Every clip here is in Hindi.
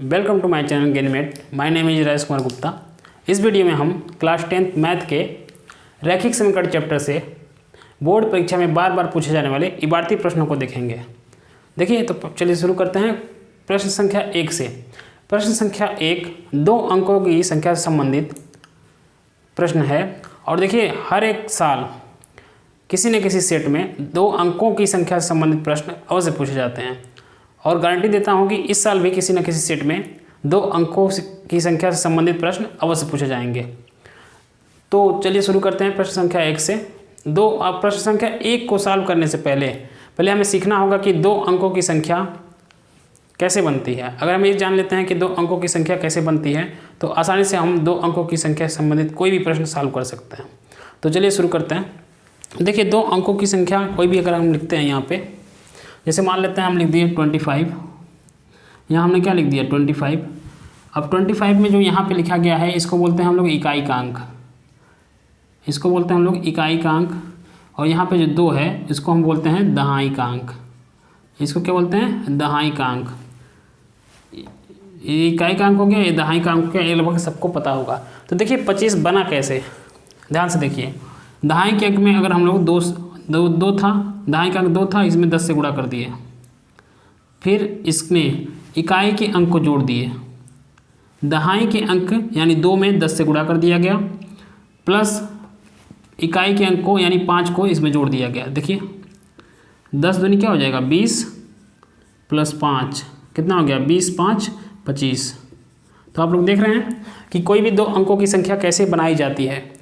Welcome to my channel Gainmate. My name is Rajesh Kumar Gupta. इस वीडियो में हम क्लास 10th मैथ के रैखिक समीकरण चैप्टर से बोर्ड परीक्षा में बार बार पूछे जाने वाले इबारती प्रश्नों को देखेंगे। देखिए तो चलिए शुरू करते हैं प्रश्न संख्या 1 से। प्रश्न संख्या 1 2 अंकों की संख्या से संबंधित प्रश्न है। और देखिए हर एक साल किसी न किसी सेट में 2 अंकों की संख्या से संबंधित प्रश्न अवश्य पूछे जाते हैं और गारंटी देता हूं कि इस साल भी किसी न किसी सेट में 2 अंकों की संख्या से संबंधित प्रश्न अवश्य पूछे जाएंगे। तो चलिए शुरू करते हैं प्रश्न संख्या 1 से। प्रश्न संख्या 1 को सॉल्व करने से पहले हमें सीखना होगा कि 2 अंकों की संख्या कैसे बनती है। अगर हम ये जान लेते हैं कि 2 अंकों की संख्या कैसे बनती है तो आसानी से हम 2 अंकों की संख्या से संबंधित कोई भी प्रश्न सॉल्व कर सकते हैं। तो चलिए शुरू करते हैं। देखिए 2 अंकों की संख्या कोई भी अगर हम लिखते हैं यहाँ पे, जैसे मान लेते हैं हम लिख दिए 25, यहाँ हमने क्या लिख दिया 25। अब 25 में जो यहाँ पे लिखा गया है इसको बोलते हैं हम लोग इकाई का अंक, इसको बोलते हैं हम लोग इकाई का अंक। और यहाँ पे जो 2 है इसको हम बोलते हैं दहाई का अंक, इसको क्या बोलते हैं दहाई का अंक। ये इकाई का अंक हो गया, ये दहाई का अंक हो गया, ये लगभग सबको पता होगा। तो देखिए 25 बना कैसे, ध्यान से देखिए। दहाई के अंक में अगर हम लोग दो था, दहाई का अंक 2 था, इसमें 10 से गुणा कर दिए, फिर इसमें इकाई के अंक को जोड़ दिए, दहाई के अंक यानी 2 में 10 से गुणा कर दिया गया, प्लस इकाई के अंक को यानी 5 को इसमें जोड़ दिया गया। देखिए 10 दूनी क्या हो जाएगा 20 प्लस 5 कितना हो गया 20 5 25। तो आप लोग देख रहे हैं कि कोई भी 2 अंकों की संख्या कैसे बनाई जाती है।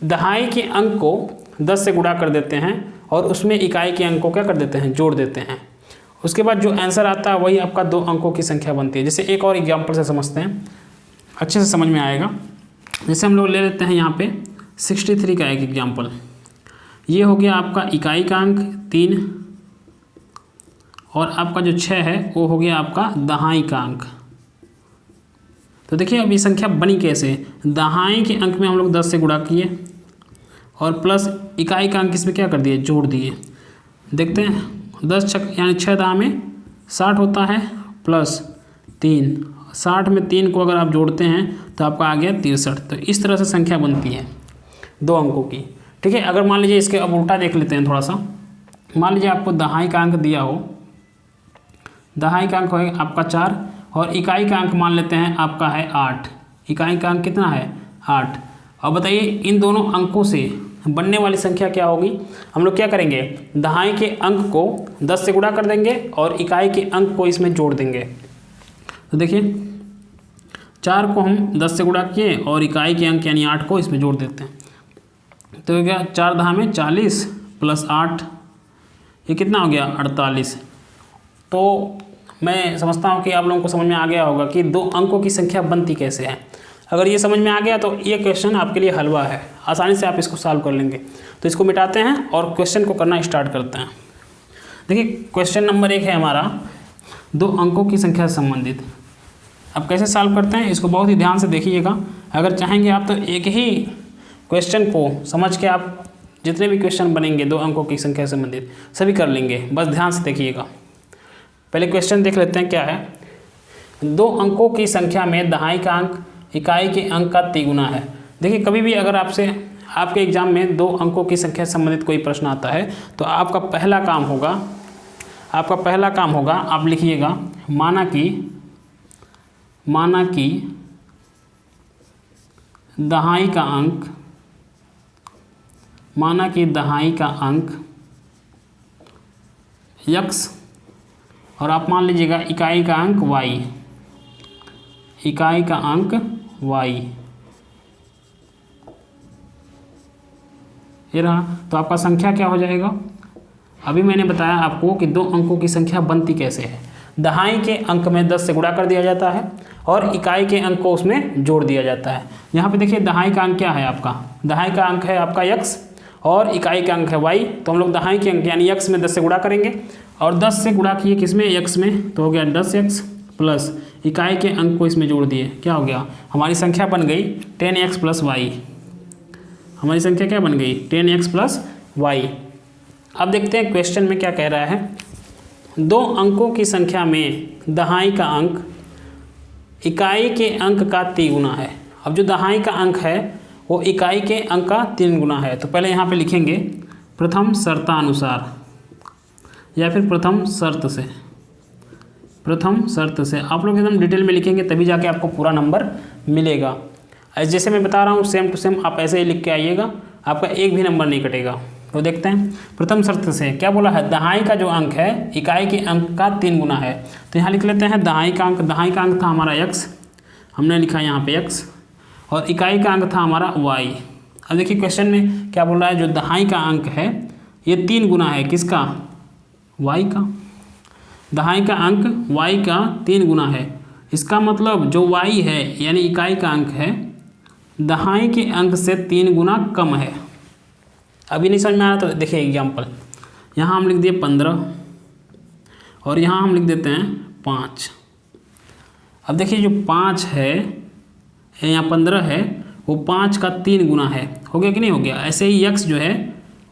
दहाई के अंक को 10 से गुणा कर देते हैं और उसमें इकाई के अंक को क्या कर देते हैं जोड़ देते हैं। उसके बाद जो आंसर आता है वही आपका 2 अंकों की संख्या बनती है। जैसे एक और एग्जांपल से समझते हैं, अच्छे से समझ में आएगा। जैसे हम लोग ले लेते हैं यहाँ पे 63 का एक एग्जांपल। ये हो गया आपका इकाई का अंक 3 और आपका जो 6 है वो हो गया आपका दहाई का अंक। तो देखिए अब ये संख्या बनी कैसे, दहाई के अंक में हम लोग 10 से गुणा किए और प्लस इकाई का अंक इसमें क्या कर दिए जोड़ दिए। देखते हैं 10 छक यानी 6 दहा में 60 होता है, प्लस 3, 60 में 3 को अगर आप जोड़ते हैं तो आपका आ गया 63। तो इस तरह से संख्या बनती है 2 अंकों की। ठीक है, अगर मान लीजिए इसके अब उल्टा देख लेते हैं थोड़ा सा। मान लीजिए आपको दहाई का अंक दिया हो, दहाई का अंक है आपका 4 और इकाई का अंक मान लेते हैं आपका है 8। इकाई का अंक कितना है 8। अब बताइए इन दोनों अंकों से बनने वाली संख्या क्या होगी। हम लोग क्या करेंगे, दहाई के अंक को 10 से गुणा कर देंगे और इकाई के अंक को इसमें जोड़ देंगे। तो देखिए 4 को हम 10 से गुणा किए और इकाई के अंक यानी 8 को इसमें जोड़ देते हैं। तो क्या 4 दहा में 40 प्लस 8 ये कितना हो गया 48। तो मैं समझता हूँ कि आप लोगों को समझ में आ गया होगा कि 2 अंकों की संख्या बनती कैसे है। अगर ये समझ में आ गया तो ये क्वेश्चन आपके लिए हलवा है, आसानी से आप इसको सॉल्व कर लेंगे। तो इसको मिटाते हैं और क्वेश्चन को करना स्टार्ट करते हैं। देखिए क्वेश्चन नंबर 1 है हमारा 2 अंकों की संख्या से संबंधित। अब कैसे सॉल्व करते हैं इसको बहुत ही ध्यान से देखिएगा। अगर चाहेंगे आप तो एक ही क्वेश्चन को समझ के आप जितने भी क्वेश्चन बनेंगे 2 अंकों की संख्या से संबंधित सभी कर लेंगे, बस ध्यान से देखिएगा। पहले क्वेश्चन देख लेते हैं क्या है। 2 अंकों की संख्या में दहाई का अंक इकाई के अंक का तिगुना है। देखिए कभी भी अगर आपसे आपके एग्जाम में 2 अंकों की संख्या से संबंधित कोई प्रश्न आता है तो आपका पहला काम होगा आप लिखिएगा माना कि दहाई का अंक x और आप मान लीजिएगा इकाई का अंक y, इकाई का अंक y ये रहा। तो आपका संख्या क्या हो जाएगा, अभी मैंने बताया आपको कि 2 अंकों की संख्या बनती कैसे है। दहाई के अंक में 10 से गुणा कर दिया जाता है और इकाई के अंक को उसमें जोड़ दिया जाता है। यहाँ पे देखिए दहाई का अंक क्या है आपका, दहाई का अंक है आपका x और इकाई का अंक है y। तो हम लोग दहाई के अंक यानी x में 10 से गुणा करेंगे और 10 से गुणा किए किसमें x में, तो हो गया 10x प्लस इकाई के अंक को इसमें जोड़ दिए, क्या हो गया हमारी संख्या बन गई 10x प्लस y। हमारी संख्या क्या बन गई 10x प्लस y। अब देखते हैं क्वेश्चन में क्या कह रहा है। 2 अंकों की संख्या में दहाई का अंक इकाई के अंक का 3 गुना है। अब जो दहाई का अंक है वो इकाई के अंक का 3 गुना है। तो पहले यहाँ पे लिखेंगे प्रथम शर्तानुसार या फिर प्रथम शर्त से। प्रथम शर्त से आप लोग एकदम डिटेल में लिखेंगे तभी जाके आपको पूरा नंबर मिलेगा। जैसे मैं बता रहा हूँ सेम टू सेम आप ऐसे ही लिख के आइएगा, आपका एक भी नंबर नहीं कटेगा। तो देखते हैं प्रथम शर्त से क्या बोला है, दहाई का जो अंक है इकाई के अंक का 3 गुना है। तो यहाँ लिख लेते हैं दहाई का अंक। दहाई का अंक था हमारा x, हमने लिखा यहाँ पे x, और इकाई का अंक था हमारा y। अब देखिए क्वेश्चन में क्या बोल रहा है, जो दहाई का अंक है ये 3 गुना है किसका, y का। दहाई का अंक y का 3 गुना है, इसका मतलब जो y है यानी इकाई का अंक है दहाई के अंक से 3 गुना कम है। अभी नहीं समझ में आ रहा तो देखिए एग्जाम्पल, यहाँ हम लिख दिए 15 और यहाँ हम लिख देते हैं 5। अब देखिए जो 5 है यहाँ 15 है वो 5 का 3 गुना है, हो गया कि नहीं हो गया। ऐसे ही x जो है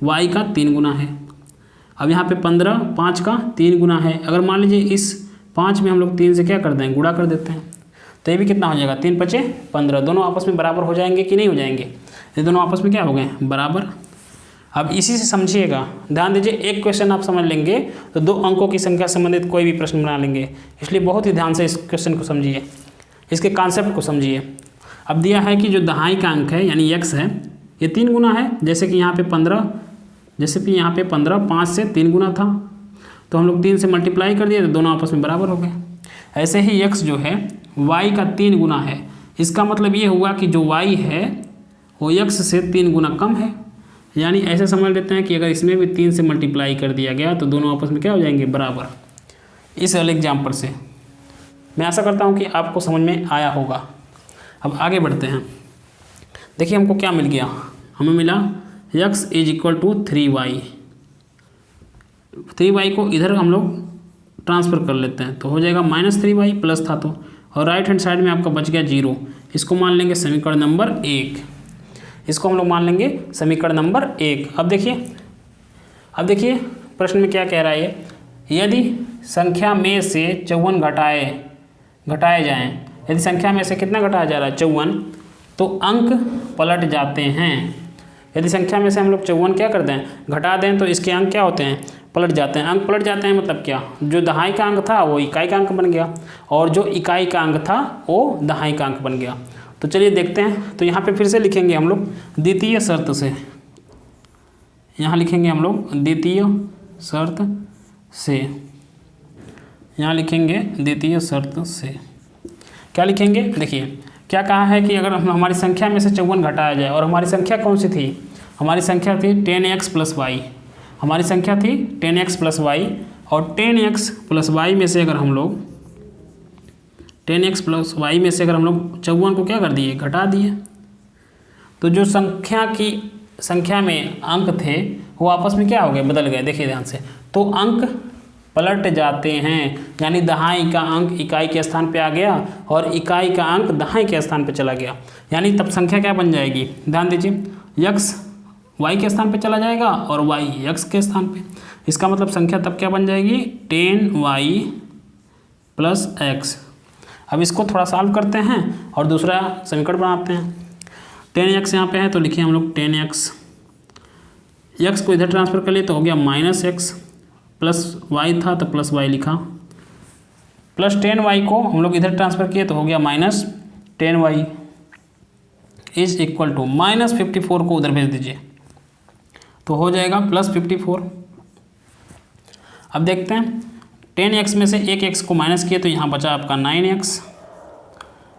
y का 3 गुना है। अब यहाँ पे 15 5 का 3 गुना है। अगर मान लीजिए इस 5 में हम लोग 3 से क्या कर दें, गुणा कर देते हैं, तो ये भी कितना हो जाएगा 3 5 15। दोनों आपस में बराबर हो जाएंगे कि नहीं हो जाएंगे, ये दोनों आपस में क्या हो गए बराबर। अब इसी से समझिएगा, ध्यान दीजिए, एक क्वेश्चन आप समझ लेंगे तो 2 अंकों की संख्या संबंधित कोई भी प्रश्न बना लेंगे। इसलिए बहुत ही ध्यान से इस क्वेश्चन को समझिए, इसके कॉन्सेप्ट को समझिए। अब दिया है कि जो दहाई का अंक है यानी x है ये 3 गुना है, जैसे कि यहाँ पे 15, जैसे कि यहाँ पे 15 5 से 3 गुना था तो हम लोग 3 से मल्टीप्लाई कर दिए तो दोनों आपस में बराबर हो गए। ऐसे ही x जो है y का 3 गुना है, इसका मतलब ये हुआ कि जो y है वो x से 3 गुना कम है। यानी ऐसे समझ लेते हैं कि अगर इसमें भी 3 से मल्टीप्लाई कर दिया गया तो दोनों आपस में क्या हो जाएंगे बराबर। इस वाले एग्जाम्पल से मैं आशा करता हूँ कि आपको समझ में आया होगा। अब आगे बढ़ते हैं। देखिए हमको क्या मिल गया, हमें मिला x = 3y। 3y को इधर हम लोग ट्रांसफ़र कर लेते हैं तो हो जाएगा -3y, प्लस था तो, और राइट हैंड साइड में आपका बच गया 0। इसको मान लेंगे समीकरण नंबर 1, इसको हम लोग मान लेंगे समीकरण नंबर 1। अब देखिए प्रश्न में क्या कह रहा है, यदि संख्या में से 54 घटाए जाएं, यदि संख्या में से कितना घटाया जा रहा है 54, तो अंक पलट जाते हैं। यदि संख्या में से हम लोग 54 क्या कर दें, घटा दें, तो इसके अंक क्या होते हैं, पलट जाते हैं। अंक पलट जाते हैं मतलब क्या, जो दहाई का अंक था वो इकाई का अंक बन गया और जो इकाई का अंक था वो दहाई का अंक बन गया। तो चलिए देखते हैं। तो यहाँ पे फिर से लिखेंगे हम लोग द्वितीय शर्त से, यहाँ लिखेंगे हम लोग द्वितीय शर्त से, यहाँ लिखेंगे द्वितीय शर्त से। क्या लिखेंगे, देखिए क्या कहा है कि अगर हमारी संख्या में से 54 घटाया जाए, और हमारी संख्या कौन सी थी, हमारी संख्या थी 10x + y, हमारी संख्या थी 10x + y, और 10x + y में से अगर हम लोग 10x + y में से अगर हम लोग 54 को क्या कर दिए, घटा दिए, तो जो संख्या में अंक थे वो आपस में क्या हो गए, बदल गए। देखिए ध्यान से, तो अंक पलट जाते हैं, यानी दहाई का अंक इकाई के स्थान पे आ गया और इकाई का अंक दहाई के स्थान पे चला गया। यानी तब संख्या क्या बन जाएगी, ध्यान दीजिए, x y के स्थान पे चला जाएगा और y x के स्थान पे। इसका मतलब संख्या तब क्या बन जाएगी, 10y + x। अब इसको थोड़ा सॉल्व करते हैं और दूसरा समीकरण बनाते हैं। 10x यहाँ पे है तो लिखिए हम लोग 10x, x को इधर ट्रांसफ़र कर लिए तो हो गया -x, प्लस y था तो प्लस y लिखा, प्लस 10y को हम लोग इधर ट्रांसफ़र किए तो हो गया -10y = -54 को उधर भेज दीजिए तो हो जाएगा +54। अब देखते हैं 10x में से एक x को माइनस किए तो यहाँ बचा आपका 9x,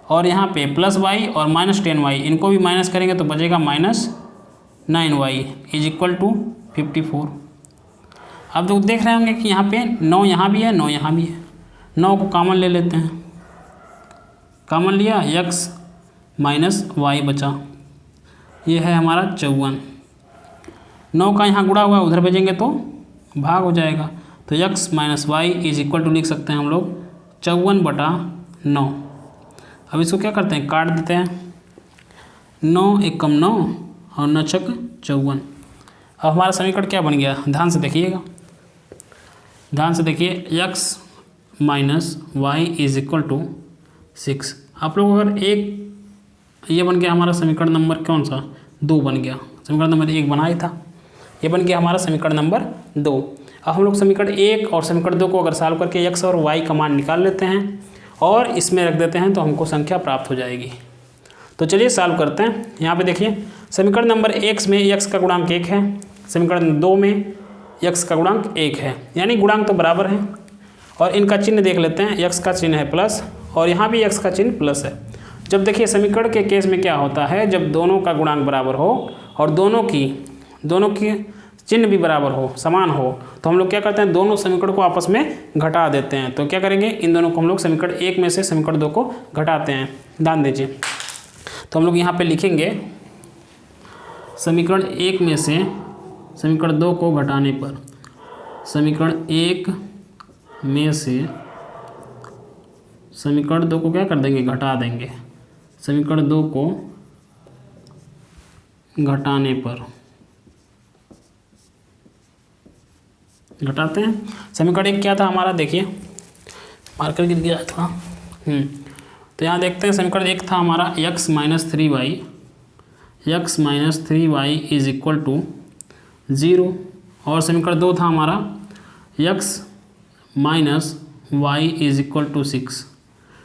और यहाँ पे +y और -10y इनको भी माइनस करेंगे तो बचेगा -9y = 54। अब तो देख रहे होंगे कि यहाँ पे 9 यहाँ भी है 9 यहाँ भी है, 9 को कॉमन ले लेते हैं, कॉमन लिया x -y बचा, ये है हमारा 54। 9 का यहाँ गुणा हुआ उधर भेजेंगे तो भाग हो जाएगा, तो x - y = लिख सकते हैं हम लोग 54/9। अब इसको क्या करते हैं, काट देते हैं, 9 × 9 और 9 × 54। अब हमारा समीकरण क्या बन गया, ध्यान से देखिएगा, ध्यान से देखिए, x - y = 6। आप लोग अगर ये बन गया हमारा समीकरण नंबर कौन सा 2 बन गया, समीकरण नंबर 1 बना ही था, ये बन गया हमारा समीकरण नंबर 2। अब हम लोग समीकरण 1 और समीकरण 2 को अगर सॉल्व करके x और y का मान निकाल लेते हैं और इसमें रख देते हैं तो हमको संख्या प्राप्त हो जाएगी। तो चलिए सॉल्व करते हैं। यहाँ पे देखिए समीकरण नंबर 1 में x का गुणांक 1 है, समीकरण 2 में x का गुणांक 1 है, यानी गुणांक तो बराबर है। और इनका चिन्ह देख लेते हैं, x का चिन्ह है प्लस और यहाँ भी x का चिन्ह प्लस है। जब देखिए समीकरण के केस में क्या होता है, जब दोनों का गुणांक बराबर हो और दोनों की चिन्ह भी बराबर हो, समान हो, तो हम लोग क्या करते हैं, दोनों समीकरण को आपस में घटा देते हैं। तो क्या करेंगे, इन दोनों को हम लोग समीकरण 1 में से समीकरण 2 को घटाते हैं। ध्यान दीजिए, तो हम लोग यहाँ पे लिखेंगे समीकरण 1 में से समीकरण 2 को घटाने पर, समीकरण 1 में से समीकरण 2 को क्या कर देंगे, घटा देंगे। समीकरण 2 को घटाने पर घटाते हैं। समीकरण 1 क्या था हमारा, देखिए मार्कर गिर गया था। तो यहाँ देखते हैं समीकरण 1 था हमारा x minus 3y is equal to 0 और समीकरण 2 था हमारा x minus y is equal to 6।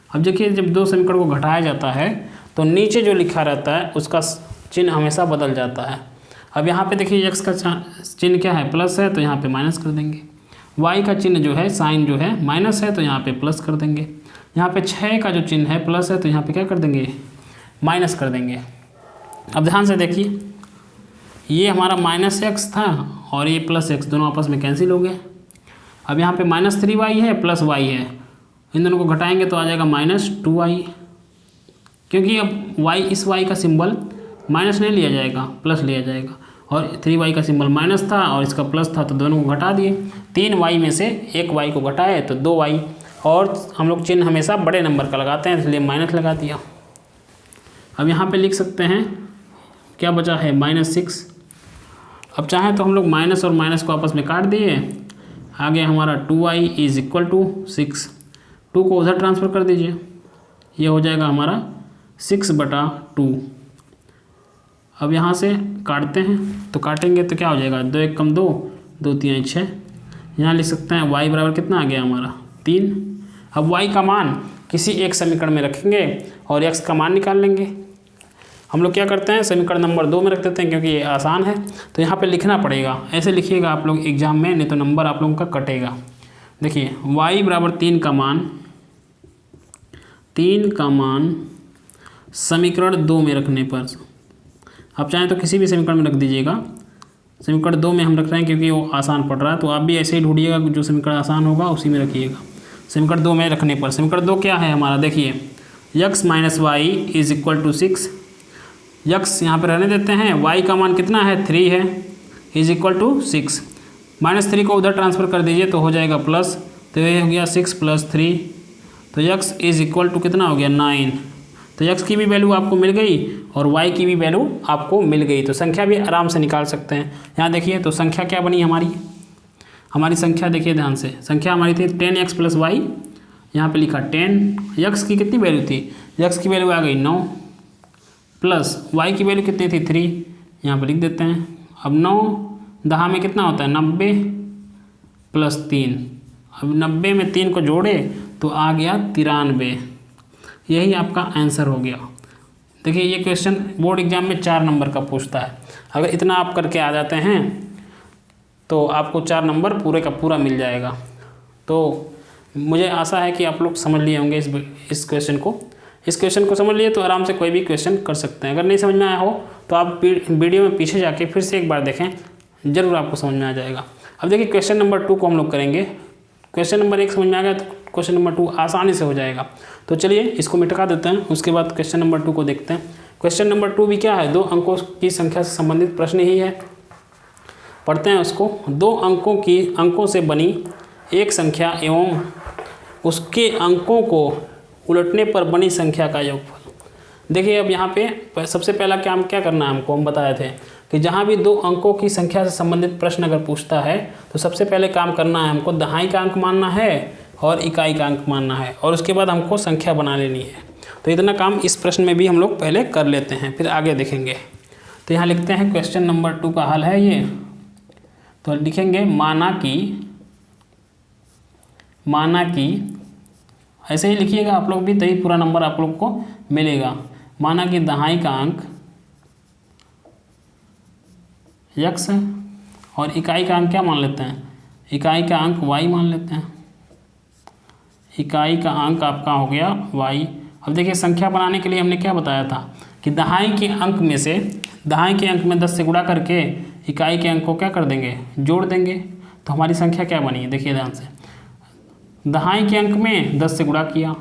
अब देखिए जब दो समीकरण को घटाया जाता है तो नीचे जो लिखा रहता है उसका चिन्ह हमेशा बदल जाता है। अब यहाँ पे देखिए x का चिन्ह क्या है, प्लस है, तो यहाँ पे माइनस कर देंगे। y का चिन्ह जो है, साइन जो है माइनस है, तो यहाँ पे प्लस कर देंगे। यहाँ पे 6 का जो चिन्ह है प्लस है, तो यहाँ पे क्या कर देंगे, माइनस कर देंगे। अब ध्यान से देखिए, ये हमारा माइनस x था और ये प्लस x, दोनों आपस में कैंसिल हो गए। अब यहाँ पे माइनस 3y है प्लस y है, इन दोनों को घटाएंगे तो आ जाएगा माइनस 2y, क्योंकि अब y, इस y का सिंबल माइनस नहीं लिया जाएगा, प्लस लिया जाएगा। और 3y का सिंबल माइनस था और इसका प्लस था, तो दोनों को घटा दिए। 3y में से एक y को घटाए तो 2y, और हम लोग चिन्ह हमेशा बड़े नंबर का लगाते हैं, इसलिए माइनस लगा दिया। अब यहाँ पे लिख सकते हैं क्या बचा है, -6। अब चाहें तो हम लोग माइनस और माइनस को आपस में काट दिए, आगे हमारा 2y इज इक्वल टू 6। 2 को उधर ट्रांसफ़र कर दीजिए, ये हो जाएगा हमारा 6/2। अब यहाँ से काटते हैं, तो काटेंगे तो क्या हो जाएगा, 2 1 कम 2, 2 3 6। यहाँ लिख सकते हैं y बराबर कितना आ गया हमारा 3। अब y का मान किसी एक समीकरण में रखेंगे और x का मान निकाल लेंगे। हम लोग क्या करते हैं, समीकरण नंबर 2 में रख देते हैं, क्योंकि ये आसान है। तो यहाँ पे लिखना पड़ेगा, ऐसे लिखिएगा आप लोग एग्जाम में, नहीं तो नंबर आप लोगों का कटेगा। देखिए y बराबर 3 का मान समीकरण 2 में रखने पर, आप चाहें तो किसी भी समीकरण में रख दीजिएगा। समीकरण 2 में हम रख रहे हैं क्योंकि वो आसान पड़ रहा है, तो आप भी ऐसे ही ढूंढिएगा, जो समीकरण आसान होगा उसी में रखिएगा। समीकरण 2 में रखने पर, समीकरण 2 क्या है हमारा, देखिए x minus Y is equal to 6। x यहाँ पर रहने देते हैं, y का मान कितना है 3 है, इज इक्वल टू 6। -3 को उधर ट्रांसफ़र कर दीजिए तो हो जाएगा प्लस, तो ये हो गया 6 + 3, तो x इज इक्वल टू कितना हो गया 9। तो x की भी वैल्यू आपको मिल गई और y की भी वैल्यू आपको मिल गई, तो संख्या भी आराम से निकाल सकते हैं। यहाँ देखिए तो संख्या क्या बनी हमारी संख्या देखिए ध्यान से, संख्या हमारी थी 10x + y, यहाँ पे लिखा 10। x की कितनी वैल्यू थी, x की वैल्यू आ गई 9, प्लस y की वैल्यू कितनी थी 3, यहाँ पे लिख देते हैं। अब 9 10 में कितना होता है 90 + 3, अब 90 में 3 को जोड़े तो आ गया 93। यही आपका आंसर हो गया। देखिए ये क्वेश्चन बोर्ड एग्जाम में 4 नंबर का पूछता है, अगर इतना आप करके आ जाते हैं तो आपको 4 नंबर पूरे का पूरा मिल जाएगा। तो मुझे आशा है कि आप लोग समझ लिए होंगे इस क्वेश्चन को समझ लिए तो आराम से कोई भी क्वेश्चन कर सकते हैं। अगर नहीं समझ में आया हो तो आप वीडियो में पीछे जाके फिर से एक बार देखें, ज़रूर आपको समझ में आ जाएगा। अब देखिए क्वेश्चन नंबर 2 को हम लोग करेंगे। क्वेश्चन नंबर 1 समझ में आ गया तो क्वेश्चन नंबर 2 आसानी से हो जाएगा। तो चलिए इसको मिटा देते हैं, उसके बाद क्वेश्चन नंबर 2 को देखते हैं। क्वेश्चन नंबर 2 भी क्या है, 2 अंकों की संख्या से संबंधित प्रश्न ही है। पढ़ते हैं उसको। 2 अंकों से बनी एक संख्या एवं उसके अंकों को उलटने पर बनी संख्या का योगफल। देखिए अब यहाँ पे सबसे पहला काम क्या करना है हमको, हम बताए थे कि जहाँ भी 2 अंकों की संख्या से संबंधित प्रश्न अगर पूछता है तो सबसे पहले काम करना है हमको दहाई का अंक मानना है और इकाई का अंक मानना है और उसके बाद हमको संख्या बना लेनी है। तो इतना काम इस प्रश्न में भी हम लोग पहले कर लेते हैं, फिर आगे देखेंगे। तो यहाँ लिखते हैं क्वेश्चन नंबर 2 का हल है ये। तो लिखेंगे माना कि ऐसे ही लिखिएगा आप लोग भी, तभी पूरा नंबर आप लोग को मिलेगा। माना कि दहाई का अंक x और इकाई का अंक क्या मान लेते हैं, इकाई का अंक y मान लेते हैं। इकाई का अंक आपका हो गया y। अब देखिए संख्या बनाने के लिए हमने क्या बताया था कि दहाई के अंक में 10 से गुणा करके इकाई के अंक को क्या कर देंगे, जोड़ देंगे। तो हमारी संख्या क्या बनी, देखिए ध्यान से, दहाई के अंक में 10 से गुणा किया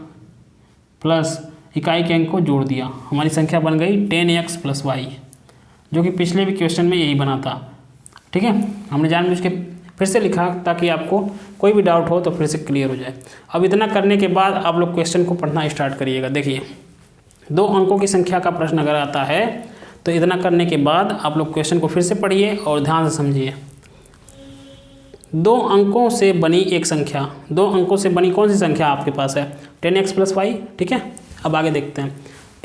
प्लस इकाई के अंक को जोड़ दिया, हमारी संख्या बन गई 10x + y, जो कि पिछले भी क्वेश्चन में यही बना था। ठीक है, हमने जानबूझ के फिर से लिखा ताकि आपको कोई भी डाउट हो तो फिर से क्लियर हो जाए। अब इतना करने के बाद आप लोग क्वेश्चन को पढ़ना स्टार्ट करिएगा। देखिए 2 अंकों की संख्या का प्रश्न अगर आता है तो इतना करने के बाद आप लोग क्वेश्चन को फिर से पढ़िए और ध्यान से समझिए। 2 अंकों से बनी एक संख्या, 2 अंकों से बनी कौन सी संख्या आपके पास है, 10x + y। ठीक है, अब आगे देखते हैं।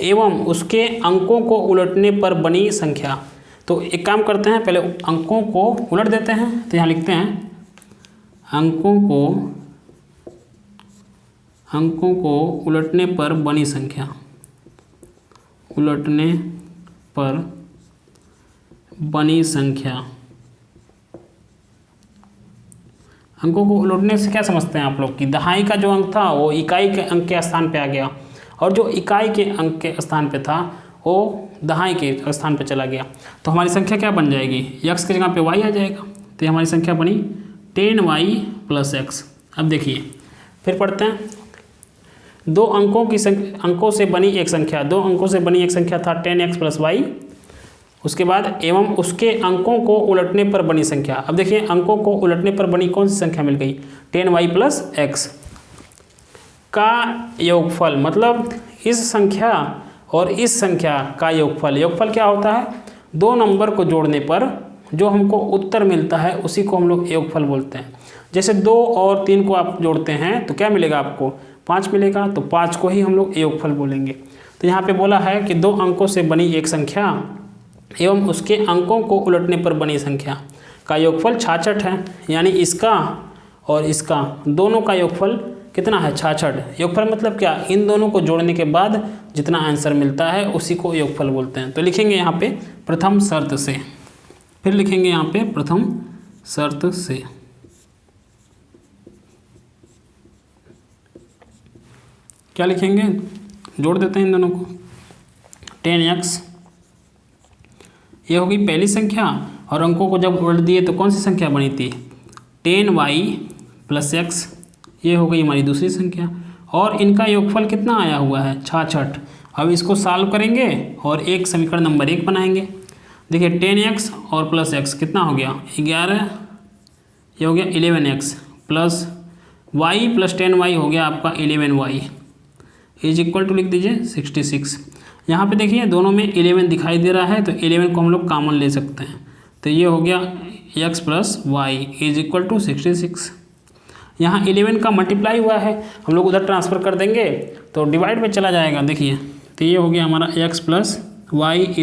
एवं उसके अंकों को उलटने पर बनी संख्या। तो एक काम करते हैं, पहले अंकों को उलट देते हैं। तो यहाँ लिखते हैं अंकों को उलटने पर बनी संख्या, उलटने पर बनी संख्या। अंकों को उलटने से क्या समझते हैं आप लोग कि दहाई का जो अंक था वो इकाई के अंक के स्थान पे आ गया और जो इकाई के अंक के स्थान पे था वो दहाई के स्थान पे चला गया। तो हमारी संख्या क्या बन जाएगी, x की जगह पे y आ जाएगा। तो ये हमारी संख्या बनी 10y + x। अब देखिए फिर पढ़ते हैं। 2 अंकों से बनी एक संख्या, 2 अंकों से बनी एक संख्या था 10x + y। उसके बाद एवं उसके अंकों को उलटने पर बनी संख्या। अब देखिए अंकों को उलटने पर बनी कौन सी संख्या मिल गई, 10y + x का योगफल, मतलब इस संख्या और इस संख्या का योगफल। योगफल क्या होता है, 2 नंबर को जोड़ने पर जो हमको उत्तर मिलता है उसी को हम लोग योगफल बोलते हैं। जैसे 2 और 3 को आप जोड़ते हैं तो क्या मिलेगा आपको, 5 मिलेगा, तो 5 को ही हम लोग योगफल बोलेंगे। तो यहाँ पे बोला है कि 2 अंकों से बनी एक संख्या एवं उसके अंकों को उलटने पर बनी संख्या का योगफल 66 है, यानी इसका और इसका दोनों का योगफल कितना है, 66। योगफल मतलब क्या, इन दोनों को जोड़ने के बाद जितना आंसर मिलता है उसी को योगफल बोलते हैं। तो लिखेंगे यहाँ पे प्रथम शर्त से, फिर लिखेंगे यहाँ पे प्रथम शर्त से। क्या लिखेंगे, जोड़ देते हैं इन दोनों को। 10x ये होगी पहली संख्या और अंकों को जब उलट दिए तो कौन सी संख्या बनी थी, 10y + x, ये हो गई हमारी दूसरी संख्या और इनका योगफल कितना आया हुआ है, 66। अब इसको सॉल्व करेंगे और एक समीकरण नंबर 1 बनाएंगे। देखिए 10x और +x कितना हो गया, 11, ये हो गया 11x प्लस y + 10y हो गया आपका 11y = लिख दीजिए 66। यहाँ पे देखिए दोनों में 11 दिखाई दे रहा है तो 11 को हम लोग कॉमन ले सकते हैं। तो ये हो गया x + y = 66। यहाँ 11 का मल्टीप्लाई हुआ है, हम लोग उधर ट्रांसफ़र कर देंगे तो डिवाइड में चला जाएगा। देखिए तो ये हो गया हमारा x + y =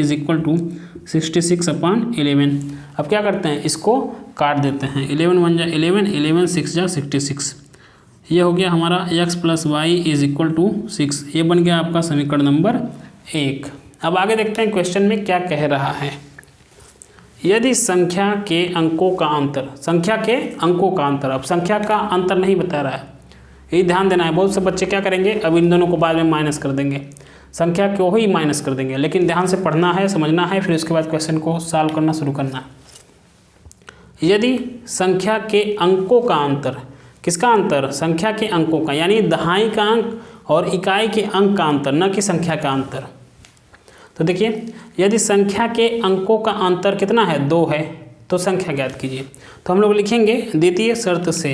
66/11। अब क्या करते हैं, इसको काट देते हैं, 11 × 1 = 11, 11 × 6 = 66। ये हो गया हमारा x + y = 6। ये बन गया आपका समीकरण नंबर 1। अब आगे देखते हैं क्वेश्चन में क्या कह रहा है। यदि संख्या के अंकों का अंतर, संख्या के अंकों का अंतर, अब संख्या का अंतर नहीं बता रहा है, ये ध्यान देना है। बहुत से बच्चे क्या करेंगे, अब इन दोनों को बाद में माइनस कर देंगे, संख्या को ही माइनस कर देंगे, लेकिन ध्यान से पढ़ना है, समझना है, फिर उसके बाद क्वेश्चन को सॉल्व करना शुरू करना है। यदि संख्या के अंकों का अंतर, किसका अंतर, संख्या के अंकों का, यानी दहाई का अंक और इकाई के अंक का अंतर, न कि संख्या का अंतर। तो देखिए यदि संख्या के अंकों का अंतर कितना है, 2 है, तो संख्या ज्ञात कीजिए। तो हम लोग लिखेंगे द्वितीय शर्त से,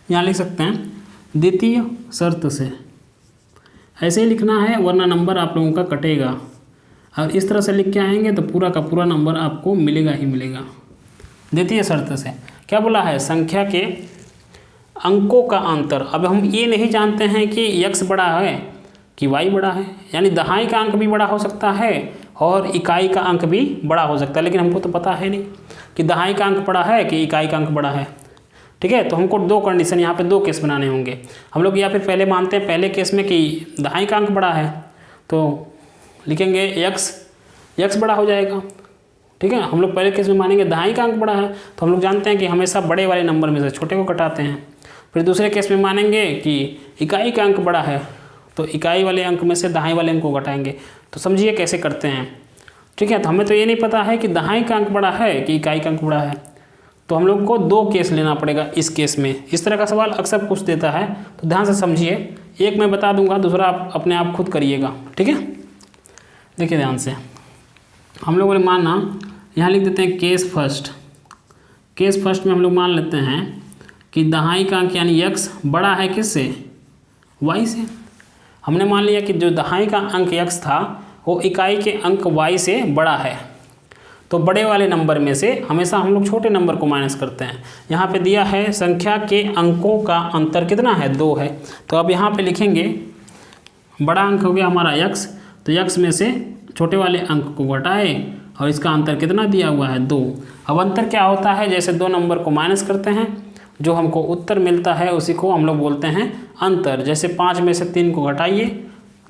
यहाँ लिख सकते हैं द्वितीय शर्त से, ऐसे ही लिखना है वरना नंबर आप लोगों का कटेगा। और इस तरह से लिख के आएंगे तो पूरा का पूरा नंबर आपको मिलेगा ही मिलेगा। द्वितीय शर्त से क्या बोला है, संख्या के अंकों का अंतर। अब हम ये नहीं जानते हैं कि x बड़ा है कि y बड़ा है, यानी दहाई का अंक भी बड़ा हो सकता है और इकाई का अंक भी बड़ा हो सकता है, लेकिन हमको तो पता है नहीं कि दहाई का अंक बड़ा है कि इकाई का अंक बड़ा है। ठीक है, तो हमको दो कंडीशन यहाँ पे दो केस बनाने होंगे हम लोग। या फिर पहले मानते हैं पहले केस में कि दहाई का अंक बड़ा है, तो लिखेंगे x बड़ा हो जाएगा। ठीक है, हम लोग पहले केस में मानेंगे दहाई का अंक बड़ा है, तो हम लोग जानते हैं कि हमेशा बड़े वाले नंबर में से छोटे को घटाते हैं। फिर दूसरे केस में मानेंगे कि इकाई का अंक बड़ा है, तो इकाई वाले अंक में से दहाई वाले अंक को घटाएंगे। तो समझिए कैसे करते हैं। ठीक है, तो हमें तो ये नहीं पता है कि दहाई का अंक बड़ा है कि इकाई का अंक बड़ा है, तो हम लोग को दो केस लेना पड़ेगा इस केस में। इस तरह का सवाल अक्सर पूछ देता है, तो ध्यान से समझिए। एक मैं बता दूंगा, दूसरा आप अपने आप खुद करिएगा। ठीक है, देखिए ध्यान से। हम लोगों ने माना, यहाँ लिख देते हैं केस फर्स्ट। केस फर्स्ट में हम लोग मान लेते हैं कि दहाई का अंक यानी x बड़ा है किससे, y से। हमने मान लिया कि जो दहाई का अंक x था वो इकाई के अंक y से बड़ा है, तो बड़े वाले नंबर में से हमेशा हम लोग छोटे नंबर को माइनस करते हैं। यहाँ पे दिया है संख्या के अंकों का अंतर कितना है, 2 है। तो अब यहाँ पे लिखेंगे बड़ा अंक हो गया हमारा x, तो x में से छोटे वाले अंक को घटाए और इसका अंतर कितना दिया हुआ है, 2। अब अंतर क्या होता है, जैसे दो नंबर को माइनस करते हैं, जो हमको उत्तर मिलता है उसी को हम लोग बोलते हैं अंतर। जैसे 5 में से 3 को घटाइए,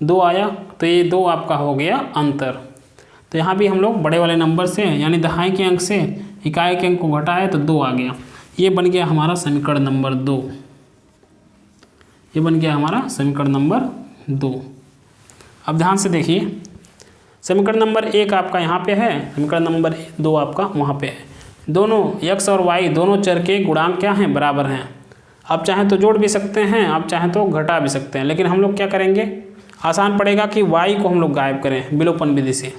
2 आया, तो ये 2 आपका हो गया अंतर। तो यहाँ भी हम लोग बड़े वाले नंबर से यानी दहाई के अंक से इकाई के अंक को घटाए तो 2 आ गया। ये बन गया हमारा समीकरण नंबर 2। ये बन गया हमारा समीकरण नंबर 2। अब ध्यान से देखिए, समीकरण नंबर 1 आपका यहाँ पे है, समीकरण नंबर 2 आपका वहाँ पे है। दोनों x और y दोनों चर के गुणांक क्या हैं, बराबर हैं। आप चाहें तो जोड़ भी सकते हैं, आप चाहें तो घटा भी सकते हैं, लेकिन हम लोग क्या करेंगे, आसान पड़ेगा कि y को हम लोग गायब करें विलोपन विधि से।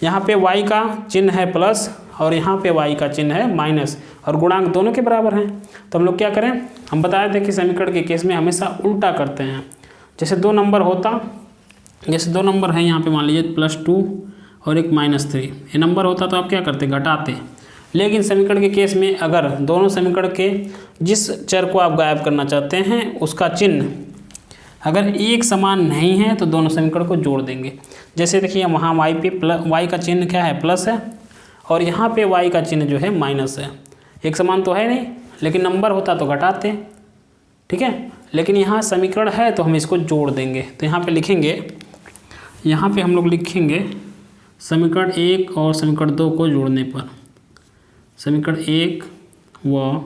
यहाँ पे y का चिन्ह है प्लस और यहाँ पे y का चिन्ह है माइनस, और गुणांक दोनों के बराबर हैं। तो हम लोग क्या करें, हम बताए थे कि समीकरण के केस में हमेशा उल्टा करते हैं। जैसे दो नंबर होता, जैसे दो नंबर है यहाँ पे मान लीजिए +2 और एक -3, ये नंबर होता तो आप क्या करते, घटाते। लेकिन समीकरण के केस में अगर दोनों समीकरण के जिस चर को आप गायब करना चाहते हैं उसका चिन्ह अगर एक समान नहीं है तो दोनों समीकरण को जोड़ देंगे। जैसे देखिए वहाँ y पे y का चिन्ह क्या है, प्लस है, और यहाँ पे y का चिन्ह जो है माइनस है। एक समान तो है नहीं, लेकिन नंबर होता तो घटाते। ठीक है, लेकिन यहाँ समीकरण है तो हम इसको जोड़ देंगे। तो यहाँ पे लिखेंगे, यहाँ पे हम लोग लिखेंगे समीकरण 1 और समीकरण 2 को जोड़ने पर, समीकरण 1 व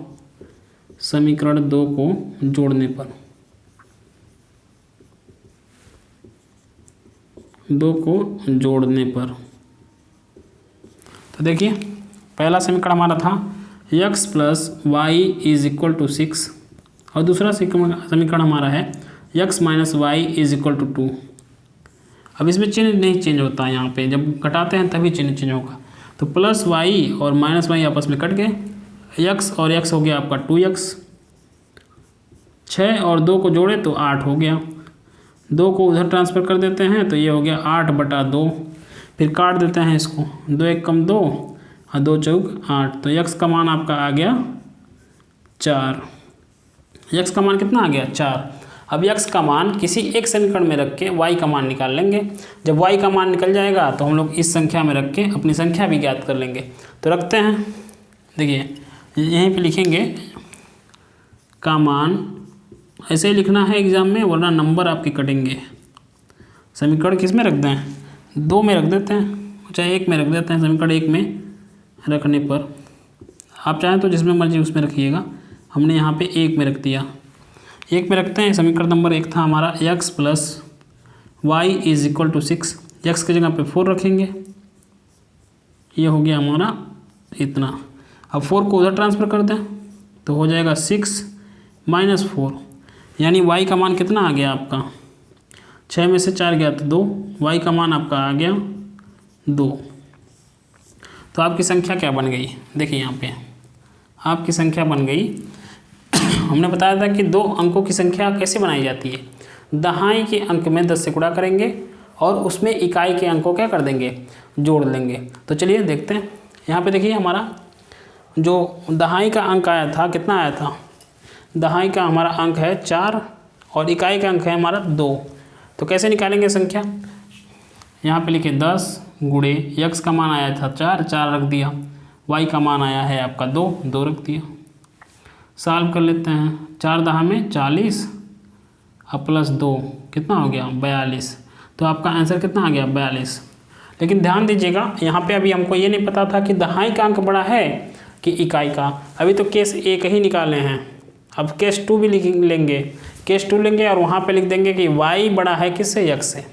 समीकरण 2 को जोड़ने पर, 2 को जोड़ने पर। तो देखिए पहला समीकरण हमारा था x + y = 6 और दूसरा समीकरण हमारा है x - y = 2। अब इसमें चिन्ह नहीं चेंज होता है, यहाँ पे जब घटाते हैं तभी चिन्ह चेंज होगा। तो +y और -y आपस में कट गए, x और x हो गया आपका 2x, 6 और 2 को जोड़े तो 8 हो गया, 2 को उधर ट्रांसफ़र कर देते हैं तो ये हो गया 8/2। फिर काट देते हैं इसको, 2 × 1 = 2 और 2 × 4 = 8। तो x का मान आपका आ गया 4। x का मान कितना आ गया, 4। अब x का मान किसी एक समीकरण में रख के y का मान निकाल लेंगे। जब y का मान निकल जाएगा तो हम लोग इस संख्या में रख के अपनी संख्या भी ज्ञात कर लेंगे। तो रखते हैं, देखिए यहीं पे लिखेंगे का मान, ऐसे ही लिखना है एग्ज़ाम में, वरना नंबर आपके कटेंगे। समीकरण किस में रख दें, 2 में रख देते हैं, चाहे 1 में रख देते हैं। समीकरण 1 में रखने पर आप चाहें तो जिसमें मर्जी उसमें रखिएगा, हमने यहाँ पे 1 में रख दिया। 1 में रखते हैं, समीकरण नंबर 1 था हमारा x + y = 6, x की जगह पे 4 रखेंगे, ये हो गया हमारा इतना। अब 4 को उधर ट्रांसफ़र कर दें तो हो जाएगा 6 - 4, यानी y का मान कितना आ गया आपका, 6 में से 4 गया तो 2, y का मान आपका आ गया 2। तो आपकी संख्या क्या बन गई, देखिए यहाँ पे आपकी संख्या बन गई। हमने बताया था कि 2 अंकों की संख्या कैसे बनाई जाती है, दहाई के अंक में 10 से गुणा करेंगे और उसमें इकाई के अंक को क्या कर देंगे, जोड़ लेंगे। तो चलिए देखते हैं। यहाँ पे देखिए हमारा जो दहाई का अंक आया था, कितना आया था, दहाई का हमारा अंक है 4 और इकाई का अंक है हमारा 2। तो कैसे निकालेंगे संख्या, यहाँ पे लिखे 10 गुणे x का मान आया था 4, 4 रख दिया, y का मान आया है आपका 2, 2 रख दिया। सॉल्व कर लेते हैं, 4 दहा में 40 अब प्लस 2 कितना हो गया 42। तो आपका आंसर कितना आ गया 42। लेकिन ध्यान दीजिएगा यहाँ पे अभी हमको ये नहीं पता था कि दहाई का अंक बड़ा है कि इकाई का। अभी तो केस 1 ही निकाले हैं, अब केस 2 भी लिख लेंगे। केस 2 लेंगे और वहाँ पे लिख देंगे कि y बड़ा है किससे, x से।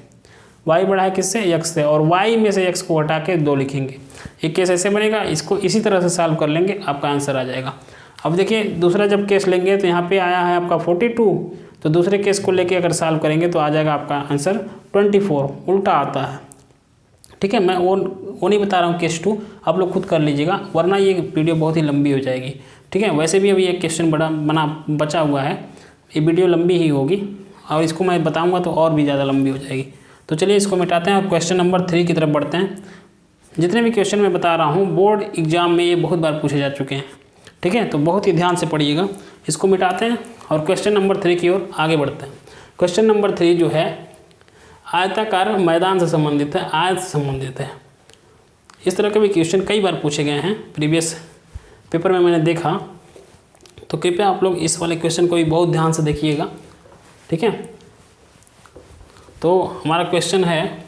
y बड़ा है किससे, x से, और y में से x को हटा के 2 लिखेंगे। एक केस ऐसे बनेगा, इसको इसी तरह से सॉल्व कर लेंगे, आपका आंसर आ जाएगा। अब देखिए दूसरा जब केस लेंगे तो यहाँ पे आया है आपका 42, तो दूसरे केस को लेके अगर सॉल्व करेंगे तो आ जाएगा आपका आंसर 24, उल्टा आता है। ठीक है, मैं वो नहीं बता रहा हूँ केस 2, आप लोग खुद कर लीजिएगा, वरना ये वीडियो बहुत ही लंबी हो जाएगी। ठीक है, वैसे भी अभी एक क्वेश्चन बचा हुआ है, ये वीडियो लंबी ही होगी और इसको मैं बताऊँगा तो और भी ज़्यादा लंबी हो जाएगी। तो चलिए इसको मिटाते हैं और क्वेश्चन नंबर 3 की तरफ बढ़ते हैं। जितने भी क्वेश्चन मैं बता रहा हूँ बोर्ड एग्जाम में ये बहुत बार पूछे जा चुके हैं। ठीक है, तो बहुत ही ध्यान से पढ़िएगा। इसको मिटाते हैं और क्वेश्चन नंबर 3 की ओर आगे बढ़ते हैं। क्वेश्चन नंबर 3 जो है आयताकार मैदान से संबंधित है, आयत से संबंधित है। इस तरह के भी क्वेश्चन कई बार पूछे गए हैं, प्रीवियस पेपर में मैंने देखा, तो कृपया आप लोग इस वाले क्वेश्चन को भी बहुत ध्यान से देखिएगा। ठीक है, तो हमारा क्वेश्चन है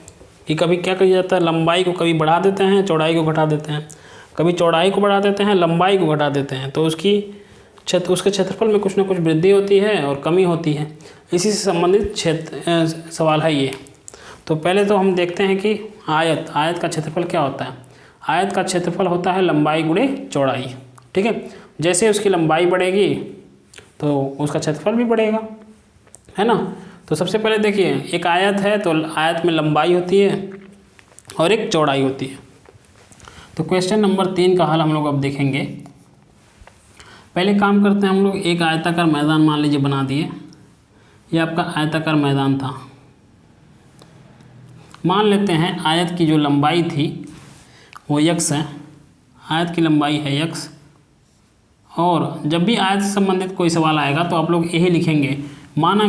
कि कभी क्या किया जाता है, लंबाई को कभी बढ़ा देते हैं, चौड़ाई को घटा देते हैं, कभी चौड़ाई को बढ़ा देते हैं, लंबाई को घटा देते हैं, तो उसके क्षेत्रफल में कुछ ना कुछ वृद्धि होती है और कमी होती है। इसी से संबंधित सवाल है ये। तो पहले तो हम देखते हैं कि आयत का क्षेत्रफल क्या होता है। आयत का क्षेत्रफल होता है लंबाई गुणे चौड़ाई। ठीक है, जैसे उसकी लंबाई बढ़ेगी तो उसका क्षेत्रफल भी बढ़ेगा, है ना। तो सबसे पहले देखिए, एक आयत है तो आयत में लंबाई होती है और एक चौड़ाई होती है। तो क्वेश्चन नंबर 3 का हल हम लोग अब देखेंगे। पहले काम करते हैं हम लोग, एक आयताकार मैदान मान लीजिए बना दिए। ये आपका आयताकार मैदान था। मान लेते हैं आयत की जो लंबाई थी वो x है, आयत की लंबाई है x। और जब भी आयत से संबंधित कोई सवाल आएगा तो आप लोग यही लिखेंगे, माना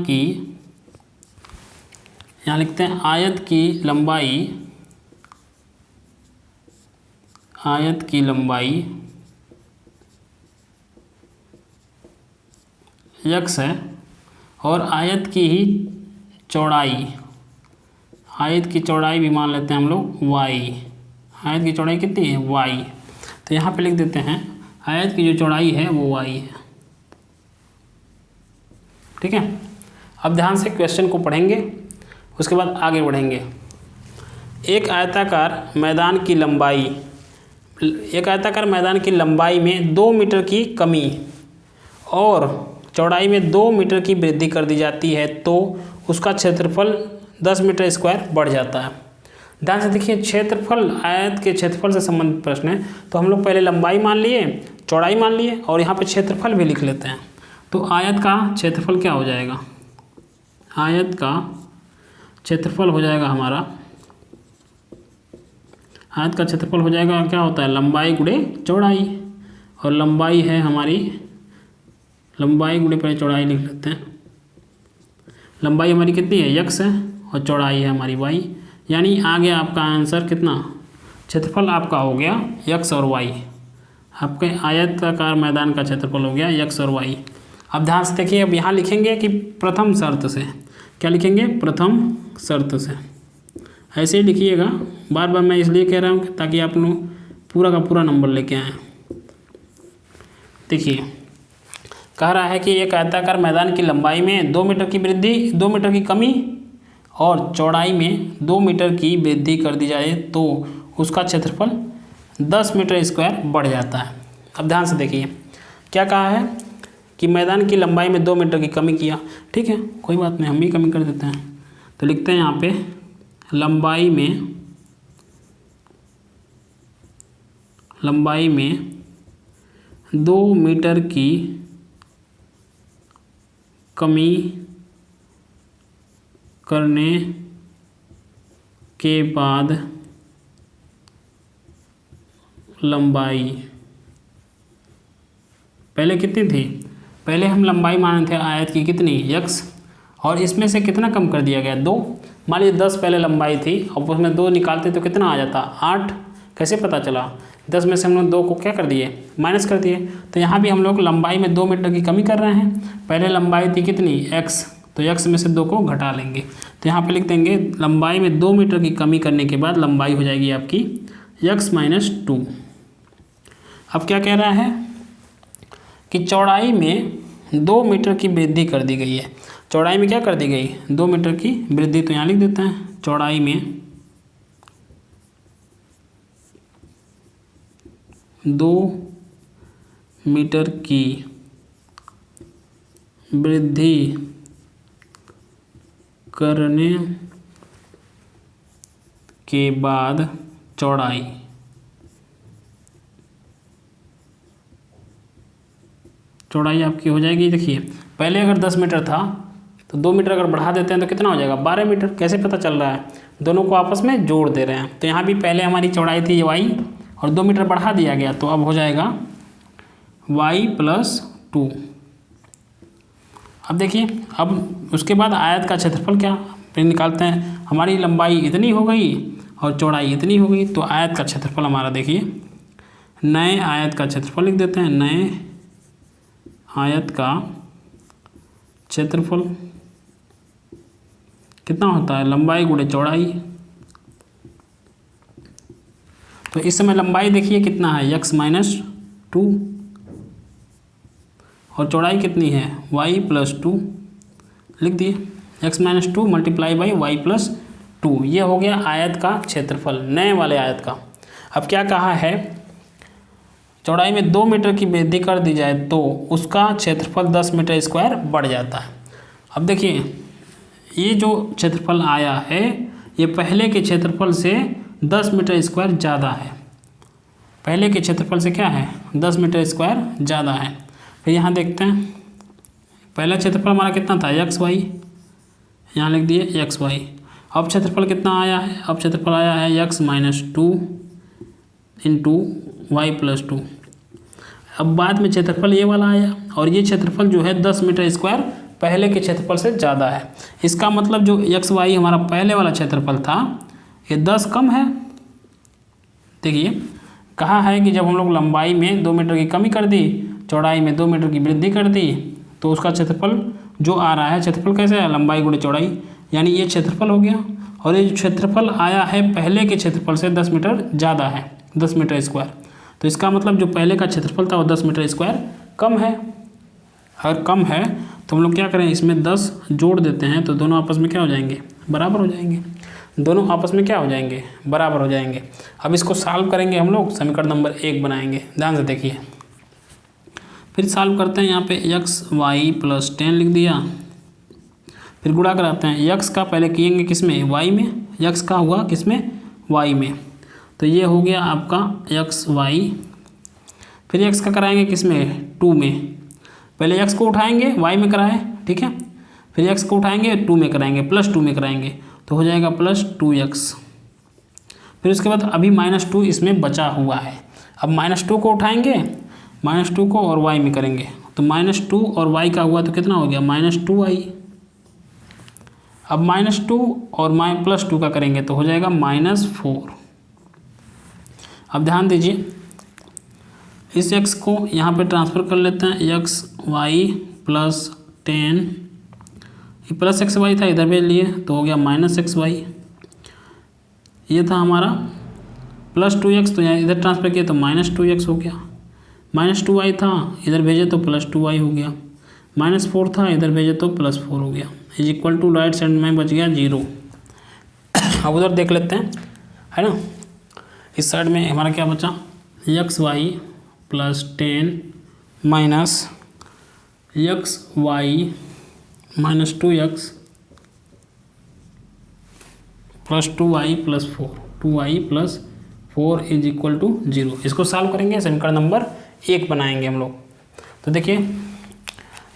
कि यहाँ लिखते हैं आयत की लंबाई x है और आयत की चौड़ाई भी मान लेते हैं हम लोग y। आयत की चौड़ाई कितनी है y, तो यहाँ पे लिख देते हैं आयत की जो चौड़ाई है वो y है। ठीक है, अब ध्यान से क्वेश्चन को पढ़ेंगे, उसके बाद आगे बढ़ेंगे। एक आयताकार मैदान की लंबाई में 2 मीटर की कमी और चौड़ाई में 2 मीटर की वृद्धि कर दी जाती है तो उसका क्षेत्रफल 10 मीटर स्क्वायर बढ़ जाता है। ध्यान से देखिए, क्षेत्रफल, आयत के क्षेत्रफल से संबंधित प्रश्न है, तो हम लोग पहले लंबाई मान लिए, चौड़ाई मान लिए और यहाँ पे क्षेत्रफल भी लिख लेते हैं। तो आयत का क्षेत्रफल क्या हो जाएगा, आयत का क्षेत्रफल हो जाएगा हमारा, आयत का क्षेत्रफल हो जाएगा, क्या होता है लंबाई गुणे चौड़ाई, और लंबाई है हमारी, लंबाई गुणे पहले चौड़ाई लिख लेते हैं। लंबाई हमारी कितनी है x है और चौड़ाई है हमारी y, यानी आ गया आपका आंसर कितना, क्षेत्रफल आपका हो गया x और y। आपके आयताकार मैदान का क्षेत्रफल हो गया x और y। अब ध्यान से देखिए, अब यहाँ लिखेंगे कि प्रथम शर्त से, क्या लिखेंगे, प्रथम शर्त से। ऐसे ही लिखिएगा, बार बार मैं इसलिए कह रहा हूँ ताकि आप लोग पूरा का पूरा नंबर लेके आएँ। देखिए, कह रहा है कि एक आयताकार मैदान की लंबाई में 2 मीटर की वृद्धि, 2 मीटर की कमी और चौड़ाई में 2 मीटर की वृद्धि कर दी जाए तो उसका क्षेत्रफल 10 मीटर स्क्वायर बढ़ जाता है। अब ध्यान से देखिए, क्या कहा है कि मैदान की लंबाई में 2 मीटर की कमी किया। ठीक है, कोई बात नहीं, हम भी कमी कर देते हैं। तो लिखते हैं यहाँ पे लंबाई में 2 मीटर की कमी करने के बाद लंबाई पहले कितनी थी, पहले हम लंबाई माने थे आयत की कितनी x, और इसमें से कितना कम कर दिया गया 2। मान लीजिए 10 पहले लंबाई थी, अब उसमें 2 निकालते तो कितना आ जाता 8। कैसे पता चला, 10 में से हम लोग 2 को क्या कर दिए, माइनस कर दिए। तो यहाँ भी हम लोग लंबाई में 2 मीटर की कमी कर रहे हैं। पहले लंबाई थी कितनी x, तो x में से 2 को घटा लेंगे। तो यहाँ पे लिख देंगे लंबाई में 2 मीटर की कमी करने के बाद लंबाई हो जाएगी आपकी x माइनस 2। अब क्या कह रहा है कि चौड़ाई में 2 मीटर की वृद्धि कर दी गई है। चौड़ाई में क्या कर दी गई, 2 मीटर की वृद्धि। तो यहाँ लिख देते हैं चौड़ाई में 2 मीटर की वृद्धि करने के बाद चौड़ाई आपकी हो जाएगी। देखिए पहले अगर 10 मीटर था तो 2 मीटर अगर बढ़ा देते हैं तो कितना हो जाएगा 12 मीटर। कैसे पता चल रहा है, दोनों को आपस में जोड़ दे रहे हैं। तो यहाँ भी पहले हमारी चौड़ाई थी y और 2 मीटर बढ़ा दिया गया, तो अब हो जाएगा y प्लस 2। अब देखिए, अब उसके बाद आयत का क्षेत्रफल क्या फिर निकालते हैं। हमारी लंबाई इतनी हो गई और चौड़ाई इतनी हो गई, तो आयत का क्षेत्रफल हमारा देखिए, नए आयत का क्षेत्रफल लिख देते हैं। नए आयत का क्षेत्रफल कितना होता है, लंबाई गुणे चौड़ाई। तो इस समय लंबाई देखिए कितना है x माइनस 2 और चौड़ाई कितनी है y प्लस 2। लिख दिए x minus 2 multiply by y plus 2। ये हो गया आयत का क्षेत्रफल, नए वाले आयत का। अब क्या कहा है, चौड़ाई में 2 मीटर की वृद्धि कर दी जाए तो उसका क्षेत्रफल 10 मीटर स्क्वायर बढ़ जाता है। अब देखिए ये जो क्षेत्रफल आया है ये पहले के क्षेत्रफल से 10 मीटर स्क्वायर ज़्यादा है। पहले के क्षेत्रफल से क्या है 10 मीटर स्क्वायर ज़्यादा है। फिर यहाँ देखते हैं, पहला क्षेत्रफल हमारा कितना था एक्स वाई, यहाँ लिख दिए एक्स वाई। अब क्षेत्रफल कितना आया है, अब क्षेत्रफल आया है X minus 2 into Y plus 2। अब बाद में क्षेत्रफल ये वाला आया और ये क्षेत्रफल जो है 10 मीटर स्क्वायर पहले के क्षेत्रफल से ज़्यादा है। इसका मतलब जो एक्स वाई हमारा पहले वाला क्षेत्रफल था ये 10 कम है। देखिए कहा है कि जब हम लोग लंबाई में 2 मीटर की कमी कर दी, चौड़ाई में 2 मीटर की वृद्धि कर दी, तो उसका क्षेत्रफल जो आ रहा है, क्षेत्रफल कैसे है लंबाई गुणे चौड़ाई, यानी ये क्षेत्रफल हो गया। और ये क्षेत्रफल आया है पहले के क्षेत्रफल से 10 मीटर ज़्यादा है, 10 मीटर स्क्वायर। तो इसका मतलब जो पहले का क्षेत्रफल था वो 10 मीटर स्क्वायर कम है। अगर कम है तो हम लोग क्या करें, इसमें 10 जोड़ देते हैं तो दोनों आपस में क्या हो जाएंगे, बराबर हो जाएंगे। दोनों आपस में क्या हो जाएंगे, बराबर हो जाएंगे। अब इसको सॉल्व करेंगे हम लोग, समीकरण नंबर 1 बनाएंगे। ध्यान से देखिए, फिर सॉल्व करते हैं। यहाँ पे एक्स वाई प्लस 10 लिख दिया, फिर गुणा कराते हैं। एक्स का पहले किएंगे किसमें, वाई में, एक्स का हुआ किसमें, वाई में। तो ये हो गया आपका एक्स वाई। फिर एक्स का कराएंगे किसमें, 2 में। पहले एक्स को उठाएंगे वाई में कराएं, ठीक है। फिर एक्स को उठाएंगे 2 में कराएंगे, प्लस 2 में कराएंगे तो हो जाएगा प्लस 2x। फिर उसके बाद अभी -2 इसमें बचा हुआ है। अब -2 को उठाएंगे, -2 को और y में करेंगे तो -2 और y का हुआ तो कितना हो गया, -2y। अब -2 और +2 का करेंगे तो हो जाएगा -4। अब ध्यान दीजिए, इस x को यहाँ पे ट्रांसफ़र कर लेते हैं, एक्स वाई प्लस 10, ये प्लस एक्स वाई था इधर भेज लिए तो हो गया -xy। ये था हमारा प्लस 2x, तो यहाँ इधर ट्रांसफ़र किया तो -2x हो गया। -2y था इधर भेजे तो +2y हो गया। -4 था इधर भेजे तो +4 हो गया। Is equal to right side में बच गया 0। अब उधर देख लेते हैं, है ना। इस साइड में हमारा क्या बचा, X Y plus 10 minus X Y minus 2x plus 2y plus 4, 2y plus 4 is equal to 0। इसको सॉल्व करेंगे, समीकरण नंबर 1 बनाएंगे हम लोग। तो देखिए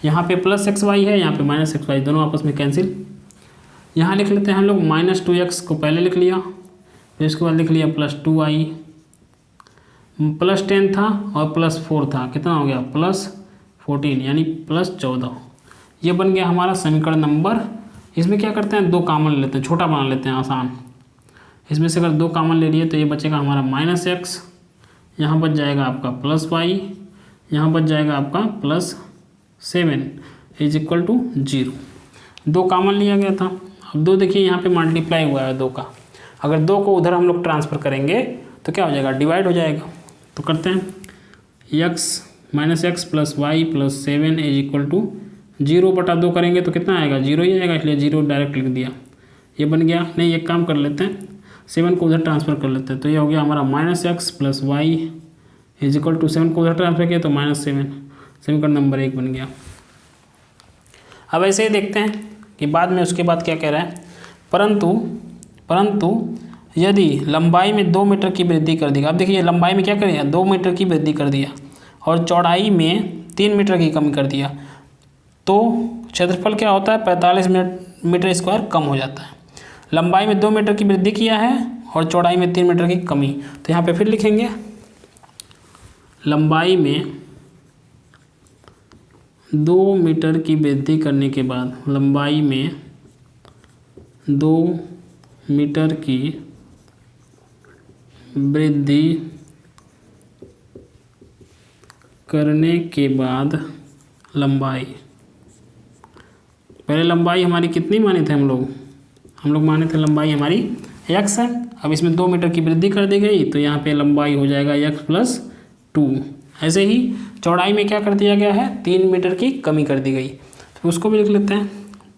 यहाँ पे प्लस एक्स वाई है, यहाँ पे माइनस एक्स वाई, दोनों आपस में कैंसिल। यहाँ लिख लेते हैं हम लोग, -2x को पहले लिख लिया, फिर उसके बाद लिख लिया प्लस 2y, प्लस 10 था और प्लस 4 था, कितना हो गया, प्लस 14 यानी +14। ये बन गया हमारा समीकरण नंबर। इसमें क्या करते हैं, 2 कॉमन ले लेते हैं, छोटा बना लेते हैं, आसान। इसमें से अगर 2 कॉमन ले लिए तो ये बचेगा हमारा -x, यहाँ बच जाएगा आपका +y, यहाँ बच जाएगा आपका +7 = 0। 2 कॉमन लिया गया था। अब 2 देखिए यहाँ पे मल्टीप्लाई हुआ है 2 का। अगर 2 को उधर हम लोग ट्रांसफ़र करेंगे तो क्या हो जाएगा, डिवाइड हो जाएगा। तो करते हैं x -x + y + 7 = 0/2 करेंगे तो कितना आएगा, 0 ही आएगा, इसलिए 0 डायरेक्ट लिख दिया। ये बन गया। नहीं, एक काम कर लेते हैं, 7 को उधर ट्रांसफ़र कर लेते हैं। तो ये हो गया हमारा -x + y = 7 को उधर ट्रांसफ़र किया तो -7, समीकरण नंबर 1 बन गया। अब ऐसे ही देखते हैं कि बाद में उसके बाद क्या कह रहा है। परंतु यदि लंबाई में 2 मीटर की वृद्धि कर दी। अब देखिए लंबाई में क्या कर दिया, 2 मीटर की वृद्धि कर दिया और चौड़ाई में 3 मीटर की कमी कर दिया, तो क्षेत्रफल क्या होता है, 45 मीटर स्क्वायर कम हो जाता है। लंबाई में 2 मीटर की वृद्धि किया है और चौड़ाई में 3 मीटर की कमी। तो यहाँ पे फिर लिखेंगे लंबाई में 2 मीटर की वृद्धि करने के बाद, लंबाई में 2 मीटर की वृद्धि करने के बाद लंबाई, पहले लंबाई हमारी कितनी माने थे हम लोग माने थे लंबाई हमारी x है। अब इसमें 2 मीटर की वृद्धि कर दी गई तो यहाँ पे लंबाई हो जाएगा x + 2। ऐसे ही चौड़ाई में क्या कर दिया गया है, 3 मीटर की कमी कर दी गई। तो उसको भी लिख लेते हैं,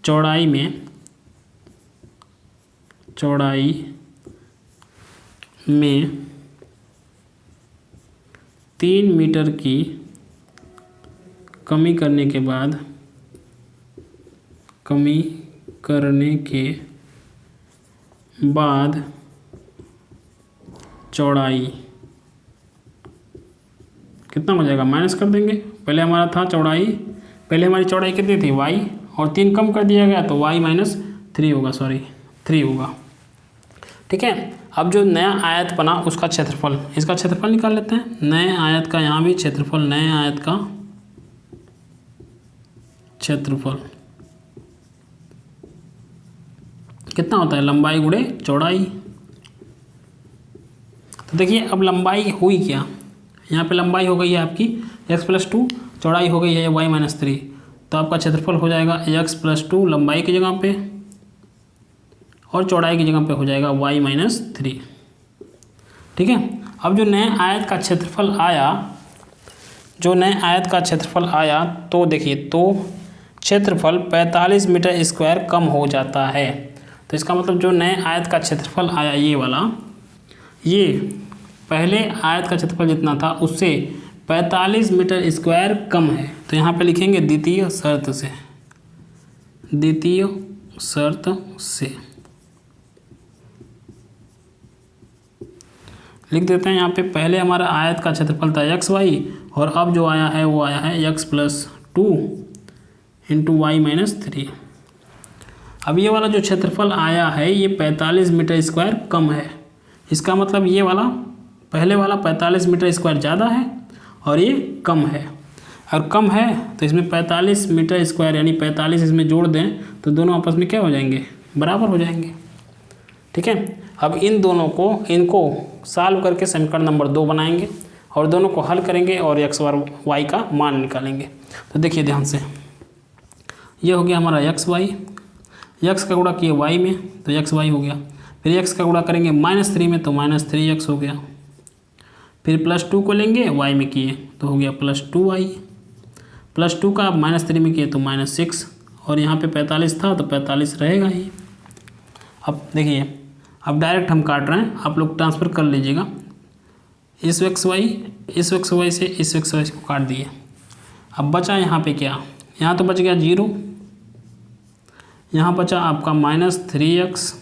चौड़ाई में 3 मीटर की कमी करने के बाद चौड़ाई कितना हो जाएगा, माइनस कर देंगे। पहले हमारा था चौड़ाई, पहले हमारी चौड़ाई कितनी थी, y, और 3 कम कर दिया गया तो y - 3 होगा, 3 होगा। ठीक है। अब जो नया आयत बना उसका क्षेत्रफल, इसका क्षेत्रफल निकाल लेते हैं। नए आयत का यहाँ भी क्षेत्रफल, नए आयत का क्षेत्रफल कितना होता है, लंबाई गुणे चौड़ाई। तो देखिए अब लंबाई हुई क्या, यहाँ पे लंबाई हो गई है आपकी x + 2, चौड़ाई हो गई है y - 3। तो आपका क्षेत्रफल हो जाएगा x + 2 लंबाई की जगह पे और चौड़ाई की जगह पे हो जाएगा y - 3। ठीक है। अब जो नए आयत का क्षेत्रफल आया, तो देखिए तो क्षेत्रफल 45 मीटर स्क्वायर कम हो जाता है। तो इसका मतलब जो नए आयत का क्षेत्रफल आया ये वाला, ये पहले आयत का क्षेत्रफल जितना था उससे 45 मीटर स्क्वायर कम है। तो यहाँ पे लिखेंगे द्वितीय शर्त से लिख देते हैं। यहाँ पे पहले हमारा आयत का क्षेत्रफल था xy और अब जो आया है वो आया है x + 2 × y - 3। अब ये वाला जो क्षेत्रफल आया है ये 45 मीटर स्क्वायर कम है। इसका मतलब ये वाला पहले वाला 45 मीटर स्क्वायर ज़्यादा है और ये कम है। और कम है तो इसमें 45 मीटर स्क्वायर यानी 45 इसमें जोड़ दें तो दोनों आपस में क्या हो जाएंगे, बराबर हो जाएंगे। ठीक है। अब इन दोनों को इनको सॉल्व करके समीकरण नंबर 2 बनाएंगे और दोनों को हल करेंगे और x और y का मान निकालेंगे। तो देखिए ध्यान से, ये हो गया हमारा xy, x का गुणा किए y में तो xy हो गया, फिर x का गुणा करेंगे -3 में तो -3x हो गया, फिर +2 को लेंगे y में किए तो हो गया +2y, +2 का अब -3 में किए तो -6 और यहाँ पे 45 था तो 45 रहेगा ही। अब देखिए अब डायरेक्ट हम काट रहे हैं, आप लोग ट्रांसफ़र कर लीजिएगा। इस xy से इस xy को काट दिए। अब बचा यहाँ पे क्या, यहाँ तो बच गया 0, यहाँ बचा आपका -3x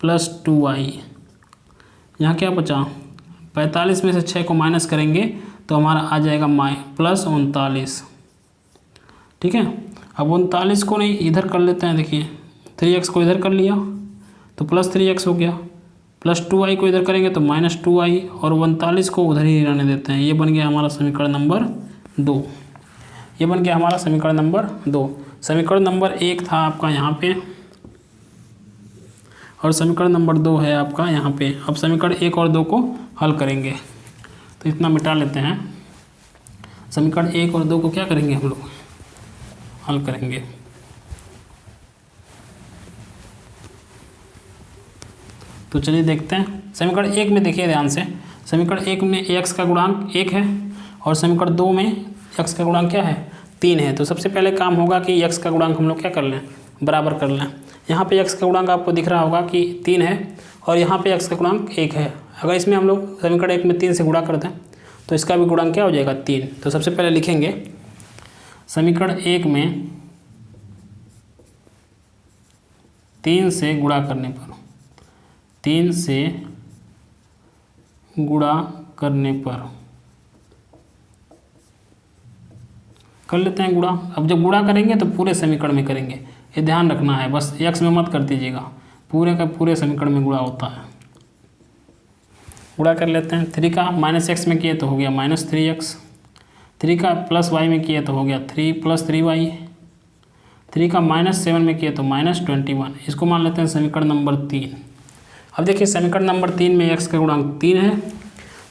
+ 2y, यहाँ क्या बचा 45 में से 6 को माइनस करेंगे तो हमारा आ जाएगा +39। ठीक है। अब 39 को नहीं इधर कर लेते हैं, देखिए 3x को इधर कर लिया तो +3x हो गया, +2y को इधर करेंगे तो -2y और 39 को उधर ही रहने देते हैं। ये बन गया हमारा समीकरण नंबर 2। ये बन गया हमारा समीकरण नंबर 2। समीकरण नंबर 1 था आपका यहाँ पे और समीकरण नंबर 2 है आपका यहाँ पे। अब समीकरण 1 और 2 को हल करेंगे, तो इतना मिटा लेते हैं। समीकरण 1 और 2 को क्या करेंगे हम लोग, हल करेंगे। तो चलिए देखते हैं। समीकरण 1 में देखिए ध्यान से, समीकरण 1 में x का गुणांक 1 है और समीकरण 2 में x का गुणांक क्या है, 3 है। तो सबसे पहले काम होगा कि x का गुणांक हम लोग क्या कर लें, बराबर कर लें। यहाँ पे x का गुणांक आपको दिख रहा होगा कि 3 है और यहाँ पे x का गुणांक 1 है। अगर इसमें हम लोग समीकरण 1 में 3 से गुणा कर दें तो इसका भी गुणांक क्या हो जाएगा, 3। तो सबसे पहले लिखेंगे समीकरण 1 में 3 से गुणा करने पर, 3 से गुणा करने पर कर लेते हैं गुणा। अब जब गुणा करेंगे तो पूरे समीकरण में करेंगे, ये ध्यान रखना है, बस x में मत कर दीजिएगा, पूरे का पूरे समीकरण में गुणा होता है। गुणा कर लेते हैं। 3 का -x में किए तो हो गया -3x, 3 का +y में किए तो हो गया 3 + 3y, 3 का -7 में किए तो -21। इसको मान लेते हैं समीकरण नंबर 3। अब देखिए समीकरण नंबर 3 में x का गुणांक 3 है,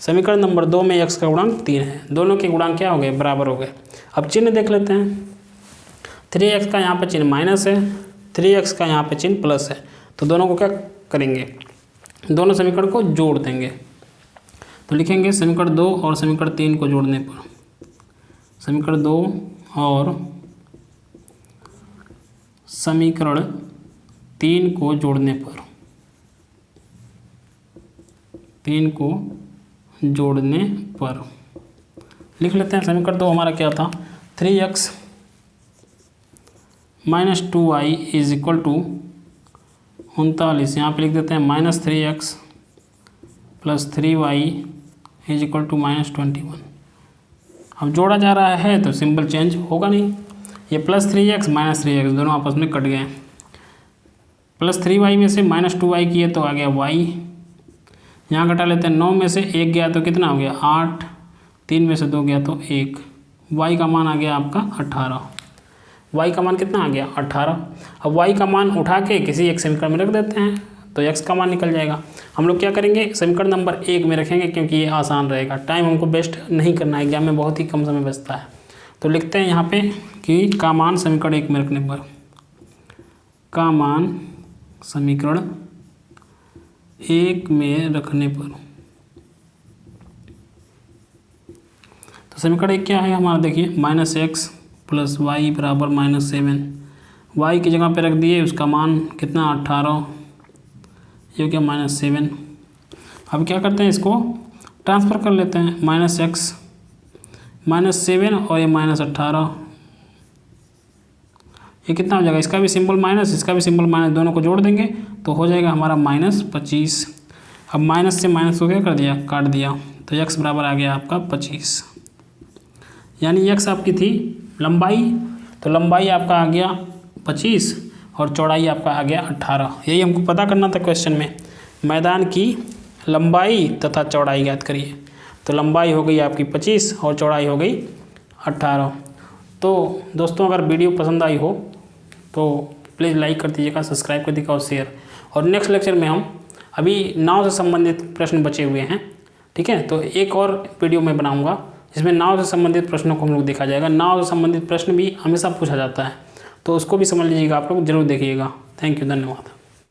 समीकरण नंबर 2 में x का गुणांक 3 है। दोनों के गुणांक क्या हो गए, बराबर हो गए। अब चिन्ह देख लेते हैं। 3x का यहाँ पे चिन्ह माइनस है, 3x का यहाँ पे चिन्ह प्लस है। तो दोनों को क्या करेंगे, दोनों समीकरण को जोड़ देंगे। तो लिखेंगे समीकरण 2 और समीकरण 3 को जोड़ने पर, समीकरण 2 और समीकरण 3 को जोड़ने पर, 3 को जोड़ने पर लिख लेते हैं। समीकरण 2 हमारा क्या था, 3x - 2y = 39। यहाँ पे लिख देते हैं -3x + 3y = -21। अब जोड़ा जा रहा है तो सिंबल चेंज होगा नहीं, ये +3x -3x दोनों आपस में कट गए। +3y में से -2y किए तो आ गया y, यहाँ घटा लेते हैं। 9 में से 1 गया तो कितना हो गया, 8, 3 में से 2 गया तो 1। y का मान आ गया आपका 18। y का मान कितना आ गया, 18। अब y का मान उठा के किसी एक समीकरण में रख देते हैं तो x का मान निकल जाएगा। हम लोग क्या करेंगे, समीकरण नंबर 1 में रखेंगे क्योंकि ये आसान रहेगा, टाइम हमको वेस्ट नहीं करना है, एग्जाम में बहुत ही कम समय बचता है। तो लिखते हैं यहाँ पे कि का मान समीकरण 1 में रखने पर, का मान समीकरण 1 में रखने पर। तो समीकरण 1 क्या है हमारा, देखिए -x + y = -7। y की जगह पे रख दिए, उसका मान कितना 18, ये क्या -7। अब क्या करते हैं, इसको ट्रांसफ़र कर लेते हैं, -x -7 और ये -18, ये कितना हो जाएगा, इसका भी सिंबल माइनस, इसका भी सिंबल माइनस, दोनों को जोड़ देंगे तो हो जाएगा हमारा -25। अब माइनस से माइनस को क्या कर दिया, काट दिया, तो x बराबर आ गया आपका 25। यानी x आपकी थी लंबाई, तो लंबाई आपका आ गया 25 और चौड़ाई आपका आ गया 18। यही हमको पता करना था क्वेश्चन में, मैदान की लंबाई तथा चौड़ाई ज्ञात करिए। तो लंबाई हो गई आपकी 25 और चौड़ाई हो गई 18। तो दोस्तों अगर वीडियो पसंद आई हो तो प्लीज़ लाइक कर दीजिएगा, सब्सक्राइब कर दीजिएगा और शेयर। और नेक्स्ट लेक्चर में हम अभी नाव से संबंधित प्रश्न बचे हुए हैं, ठीक है, तो एक और वीडियो मैं बनाऊंगा जिसमें नाव से संबंधित प्रश्नों को हम लोग देखा जाएगा। नाव से संबंधित प्रश्न भी हमेशा पूछा जाता है, तो उसको भी समझ लीजिएगा, आप लोग जरूर देखिएगा। थैंक यू, धन्यवाद।